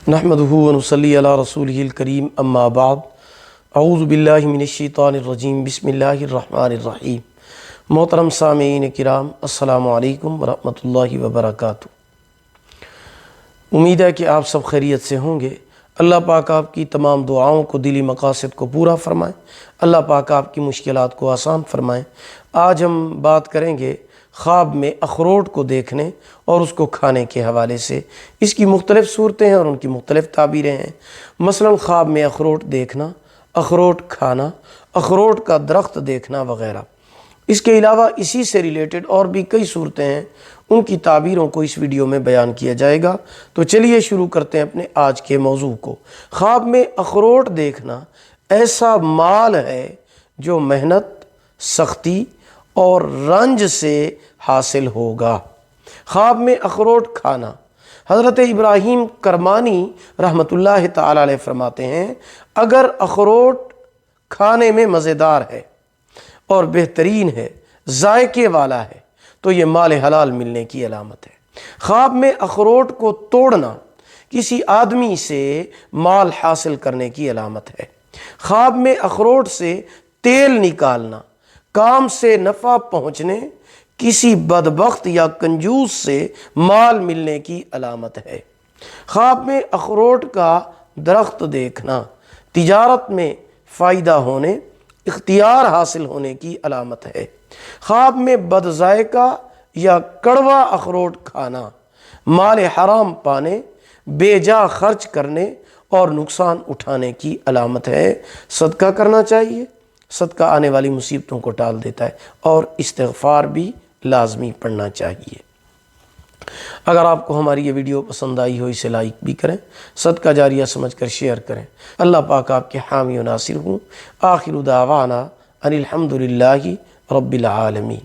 نحمدہ ونصلی علی رسولہ الکریم اما بعد اعوذ باللہ من الشیطان الرجیم بسم اللہ الرحمن الرحیم۔ محترم سامعین کرام، السلام علیکم ورحمۃ اللہ وبرکاتہ۔ امید ہے کہ آپ سب خیریت سے ہوں گے۔ اللہ پاک آپ کی تمام دعاؤں کو، دلی مقاصد کو پورا فرمائیں۔ اللہ پاک آپ کی مشکلات کو آسان فرمائیں۔ آج ہم بات کریں گے خواب میں اخروٹ کو دیکھنے اور اس کو کھانے کے حوالے سے۔ اس کی مختلف صورتیں ہیں اور ان کی مختلف تعبیریں ہیں۔ مثلا خواب میں اخروٹ دیکھنا، اخروٹ کھانا، اخروٹ کا درخت دیکھنا وغیرہ۔ اس کے علاوہ اسی سے ریلیٹڈ اور بھی کئی صورتیں ہیں، ان کی تعبیروں کو اس ویڈیو میں بیان کیا جائے گا۔ تو چلیے شروع کرتے ہیں اپنے آج کے موضوع کو۔ خواب میں اخروٹ دیکھنا ایسا مال ہے جو محنت، سختی اور رنج سے حاصل ہوگا۔ خواب میں اخروٹ کھانا، حضرت ابراہیم کرمانی رحمۃ اللہ تعالی علیہ فرماتے ہیں، اگر اخروٹ کھانے میں مزیدار ہے اور بہترین ہے، ذائقے والا ہے، تو یہ مال حلال ملنے کی علامت ہے۔ خواب میں اخروٹ کو توڑنا کسی آدمی سے مال حاصل کرنے کی علامت ہے۔ خواب میں اخروٹ سے تیل نکالنا کام سے نفع پہنچنے، کسی بدبخت یا کنجوس سے مال ملنے کی علامت ہے۔ خواب میں اخروٹ کا درخت دیکھنا تجارت میں فائدہ ہونے، اختیار حاصل ہونے کی علامت ہے۔ خواب میں بد ذائقہ یا کڑوا اخروٹ کھانا مال حرام پانے، بے جا خرچ کرنے اور نقصان اٹھانے کی علامت ہے۔ صدقہ کرنا چاہیے، صدقہ آنے والی مصیبتوں کو ٹال دیتا ہے، اور استغفار بھی لازمی پڑھنا چاہیے۔ اگر آپ کو ہماری یہ ویڈیو پسند آئی ہو، اسے لائک بھی کریں، صدقہ جاریہ سمجھ کر شیئر کریں۔ اللہ پاک آپ کے حامی و ناصر ہوں۔ آخر دعوانا ان الحمد للہ رب العالمین۔